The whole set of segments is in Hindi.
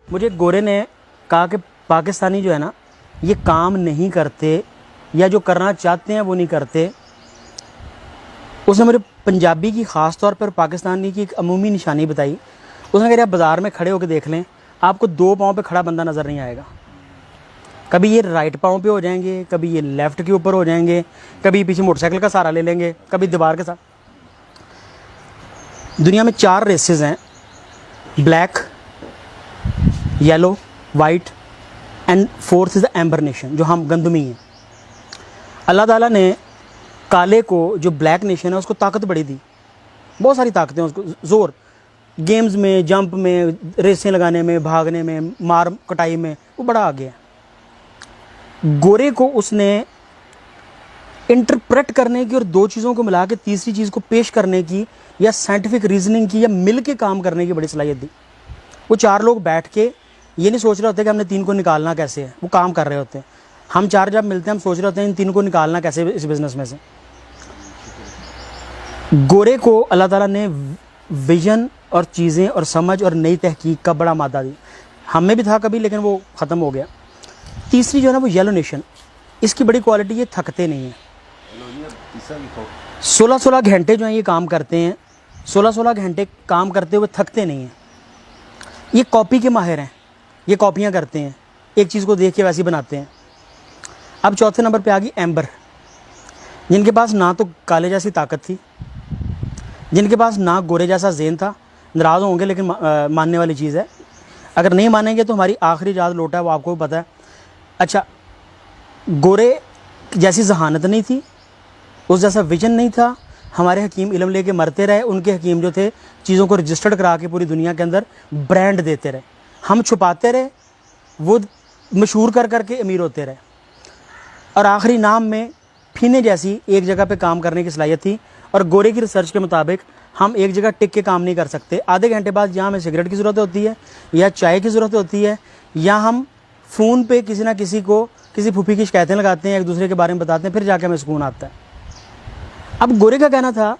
मुझे गोरे ने कहा कि पाकिस्तानी जो है ना, ये काम नहीं करते या जो करना चाहते हैं वो नहीं करते। उसने मुझे पंजाबी की ख़ास तौर पर पाकिस्तानी की एक अमूमी निशानी बताई। उसने कहा आप बाज़ार में खड़े होकर देख लें, आपको दो पाँव पे खड़ा बंदा नज़र नहीं आएगा। कभी ये राइट पाँव पे हो जाएंगे, कभी ये लेफ़्ट के ऊपर हो जाएंगे, कभी पीछे मोटरसाइकिल का सहारा ले लेंगे, कभी दीवार के साथ। दुनिया में 4 रेसेस हैं, black, yellow, white and fourth is the amber nation, जो हम गंदमी हैं। अल्लाह ताला ने काले को, जो ब्लैक नेशन है, उसको ताकत बड़ी दी, बहुत सारी ताकतें उसको, ज़ोर, गेम्स में, जंप में, रेसें लगाने में, भागने में, मार कटाई में, वो बड़ा आगे है। गोरे को उसने इंटरप्रेट करने की और 2 चीज़ों को मिला के तीसरी चीज़ को पेश करने की या साइंटिफिक रीजनिंग की या मिल के काम करने की बड़ी सलाहियत दी। वो 4 लोग बैठ के ये नहीं सोच रहे होते कि हमने 3 को निकालना कैसे है, वो काम कर रहे होते हैं। हम 4 जब मिलते हैं हम सोच रहे होते हैं इन 3 को निकालना कैसे इस बिज़नेस में से। गोरे को अल्लाह ताला ने विजन और चीज़ें और समझ और नई तहकीक का बड़ा मादा दिया। हम में भी था कभी, लेकिन वो ख़त्म हो गया। तीसरी जो है ना वो येलो नेशन, इसकी बड़ी क्वालिटी, ये थकते नहीं हैं। 16-16 घंटे जो हैं ये काम करते हैं, 16-16 घंटे काम करते हुए थकते नहीं हैं। ये कॉपी के माहिर हैं, ये कॉपियाँ करते हैं, एक चीज़ को देख के वैसे बनाते हैं। अब चौथे नंबर पे आ गई एम्बर, जिनके पास ना तो काले जैसी ताकत थी, जिनके पास ना गोरे जैसा ज़ेन था। नाराज़ होंगे लेकिन मानने वाली चीज़ है, अगर नहीं मानेंगे तो हमारी आखिरी याद लोटा है, वो आपको भी पता है। अच्छा, गोरे जैसी जहानत नहीं थी, उस जैसा विजन नहीं था। हमारे हकीम इल्म लेके मरते रहे, उनके हकीम जो थे चीज़ों को रजिस्टर्ड करा के पूरी दुनिया के अंदर ब्रांड देते रहे। हम छुपाते रहे, वो मशहूर कर करके अमीर होते रहे। और आखिरी नाम में फीने जैसी एक जगह पे काम करने की सलाहियत थी। और गोरे की रिसर्च के मुताबिक हम एक जगह टिक के काम नहीं कर सकते। आधे घंटे बाद या हमें सिगरेट की ज़रूरत होती है, या चाय की ज़रूरत होती है, या हम फ़ोन पे किसी ना किसी को, किसी फूफी की शिकायतें लगाते हैं, एक दूसरे के बारे में बताते हैं, फिर जाके हमें सुकून आता है। अब गोरे का कहना था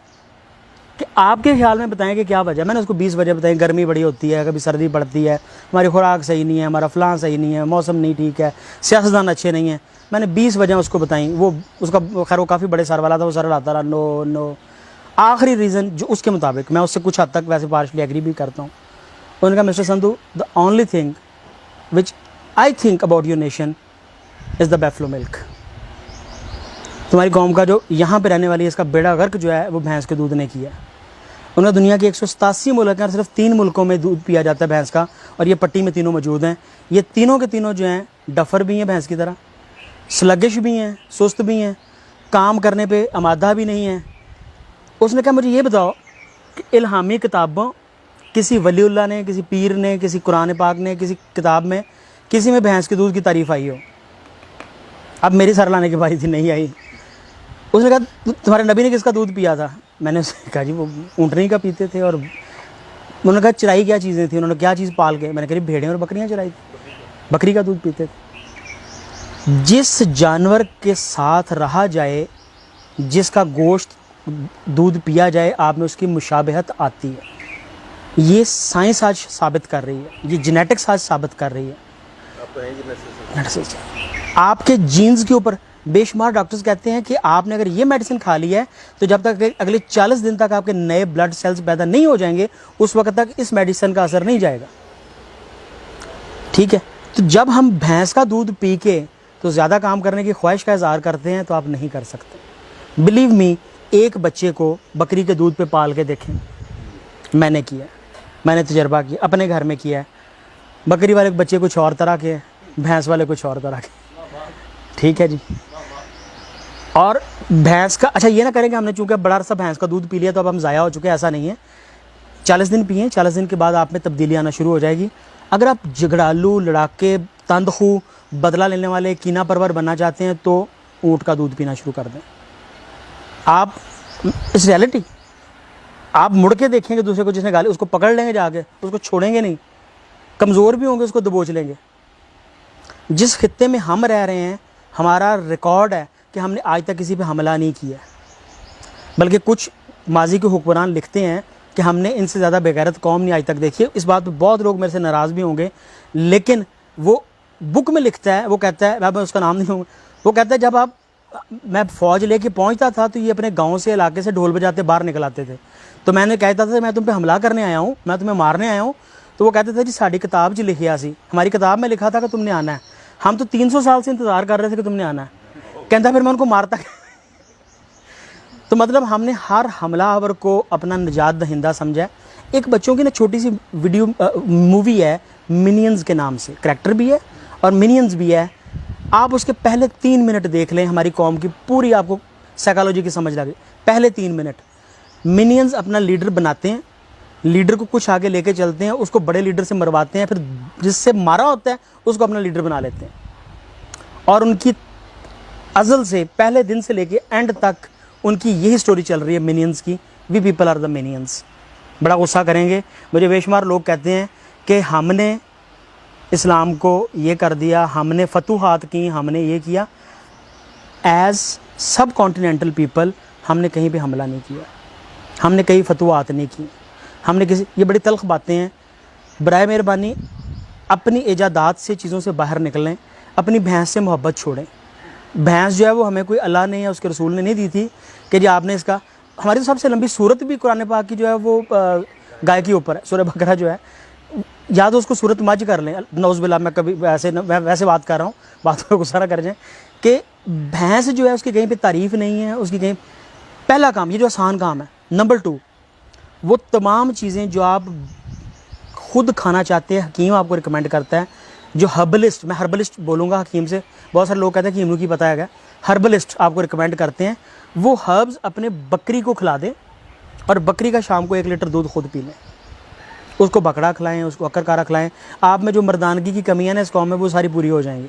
कि आपके ख्याल में बताएं कि क्या वजह। मैंने उसको 20 वजह बताई। गर्मी बड़ी होती है, कभी सर्दी पड़ती है, हमारी खुराक सही नहीं है, हमारा फ़लाँ सही नहीं है, मौसम नहीं ठीक है, सियासतदान अच्छे नहीं हैं। मैंने 20 वजह उसको बताई। वो उसका खैर वो काफ़ी बड़े सर वाला था, वो सर लाता रहा नो नो। आखिरी रीज़न जो उसके मुताबिक, मैं उससे कुछ हद तक वैसे पार्शली एग्री भी करता हूँ, उन्होंने कहा mister Sandhu, the only thing which I think about your nation is the buffalo milk. तुम्हारी कौम का जो यहाँ पे रहने वाली है, इसका बेड़ा गर्क जो है वो भैंस के दूध ने किया है। उन्होंने दुनिया के 187 मुल्क हैं और सिर्फ 3 मुल्कों में दूध पिया जाता है भैंस का, और ये पट्टी में तीनों मौजूद हैं। ये तीनों के तीनों जो हैं डफर भी हैं भैंस की तरह, स्लगिश भी हैं, सुस्त भी हैं, काम करने पे आमादा भी नहीं है। उसने कहा मुझे ये बताओ कि इल्हामी किताबों, किसी वलीउल्लाह ने, किसी पीर ने, किसी कुरान पाक ने, किसी किताब में, किसी में भैंस के दूध की तारीफ़ आई हो? अब मेरी सर लाने की बारी थी, नहीं आई। उसने कहा तुम्हारे नबी ने किसका दूध पिया था? मैंने उससे कहा जी वो ऊँटनी का पीते थे। और उन्होंने कहा चराई क्या चीज़ें थी, उन्होंने क्या चीज़ पाल के? मैंने कहा भेड़ें और बकरियाँ चराई थी, बकरी का दूध पीते थे। जिस जानवर के साथ रहा जाए, जिसका गोश्त दूध पिया जाए, आप में उसकी मुशाबहत आती है। ये साइंस आज साबित कर रही है, ये जेनेटिक्स आज साबित कर रही है। आपके जीन्स के ऊपर बेशुमार डॉक्टर्स कहते हैं कि आपने अगर ये मेडिसिन खा ली है तो जब तक अगले 40 दिन तक आपके नए ब्लड सेल्स पैदा नहीं हो जाएंगे, उस वक्त तक इस मेडिसिन का असर नहीं जाएगा। ठीक है, तो जब हम भैंस का दूध पी के तो ज़्यादा काम करने की ख्वाहिश का इज़हार करते हैं, तो आप नहीं कर सकते। बिलीव मी, एक बच्चे को बकरी के दूध पे पाल के देखें, मैंने किया, मैंने तजर्बा किया, अपने घर में किया है। बकरी वाले बच्चे कुछ और तरह के, भैंस वाले कुछ और तरह के। ठीक है जी। और भैंस का, अच्छा ये ना करें कि हमने चूँकि बड़ा सा भैंस का दूध पी लिया तो अब हम ज़ाया हो चुके हैं, ऐसा नहीं है। 40 दिन पिए, 40 दिन के बाद आप में तब्दीली आना शुरू हो जाएगी। अगर आप झगड़ालू, लड़ाके, तंदखू, बदला लेने वाले, कीना परवर बनना चाहते हैं तो ऊँट का दूध पीना शुरू कर दें। आप इस रियलिटी, आप मुड़ के देखेंगे दूसरे को जिसने गाली, उसको पकड़ लेंगे जाके, उसको छोड़ेंगे नहीं। कमज़ोर भी होंगे उसको दबोच लेंगे। जिस खित्ते में हम रह रहे हैं, हमारा रिकॉर्ड है कि हमने आज तक किसी पे हमला नहीं किया, बल्कि कुछ माजी के हुक्मरान लिखते हैं कि हमने इनसे ज़्यादा बेगैरत कौम नहीं आज तक देखी है। इस बात पर बहुत लोग मेरे से नाराज़ भी होंगे, लेकिन वो बुक में लिखता है, वो कहता है, मैं उसका नाम नहीं लूँगा, वो कहता है जब मैं फ़ौज लेके पहुंचता था तो ये अपने गांव से, इलाके से ढोल बजाते बाहर निकल आते थे। तो मैंने कहता था मैं तुम पे हमला करने आया हूँ, मैं तुम्हें मारने आया हूँ। तो वो कहते थे जी साड़ी किताब च लिखिया सी, हमारी किताब में लिखा था कि तुमने आना है, हम तो 300 साल से इंतज़ार कर रहे थे कि तुमने आना है। कहता फिर मैं उनको मारता तो मतलब हमने हर हमलावर को अपना निजात दहिंदा समझा। एक बच्चों की ना छोटी सी वीडियो मूवी है मिनियंस के नाम से, करैक्टर भी है और मिनियंस भी है। आप उसके पहले 3 मिनट देख लें, हमारी कौम की पूरी आपको साइकोलॉजी की समझ लगे। पहले 3 मिनट मिनियंस अपना लीडर बनाते हैं, लीडर को कुछ आगे लेके चलते हैं, उसको बड़े लीडर से मरवाते हैं, फिर जिससे मारा होता है उसको अपना लीडर बना लेते हैं। और उनकी अज़ल से, पहले दिन से लेके एंड तक उनकी यही स्टोरी चल रही है मिनियंस की। We people are the minions. बड़ा गुस्सा करेंगे, मुझे बेशुमार लोग कहते हैं कि हमने इस्लाम को ये कर दिया, हमने फतूहात की, हमने ये किया। एज़ सब कॉन्टिनेंटल पीपल हमने कहीं पे हमला नहीं किया, हमने कहीं फतूहात नहीं की, हमने किसी, ये बड़ी तल्ख बातें हैं। बराए मेहरबानी अपनी इजादात से चीज़ों से बाहर निकलें, अपनी भैंस से मोहब्बत छोड़ें। भैंस जो है वो हमें कोई अल्लाह ने या उसके रसूल ने नहीं दी थी कि जी आपने इसका, हमारी तो सबसे लंबी सूरत भी कुरान पाक की जो है वो गाय के ऊपर है, सूरह बकरा जो है, या तो उसको सूरत मज कर लें, नौज़ुबिल्लाह, मैं कभी वैसे बात कर रहा हूँ, बात पर गुस्सा ना कर जाए, कि भैंस जो है उसकी कहीं पे तारीफ़ नहीं है, उसकी कहीं। पहला काम, ये जो आसान काम है। नंबर 2, वो तमाम चीज़ें जो आप खुद खाना चाहते हैं, हकीम आपको रिकमेंड करता है, जो हर्बलिस्ट, मैं हर्बलिस्ट बोलूँगा हकीम से, बहुत सारे लोग कहते हैं कि हकीम की पता है, हर्बलिस्ट आपको रिकमेंड करते हैं, वो हर्ब्स अपने बकरी को खिला दें और बकरी का शाम को 1 लीटर दूध खुद पी लें। उसको बकरा खिलाएं, उसको अक्कर कारा खिलाएं। आप में जो मर्दानगी की कमी है ना इस कौम में, वो सारी पूरी हो जाएंगी।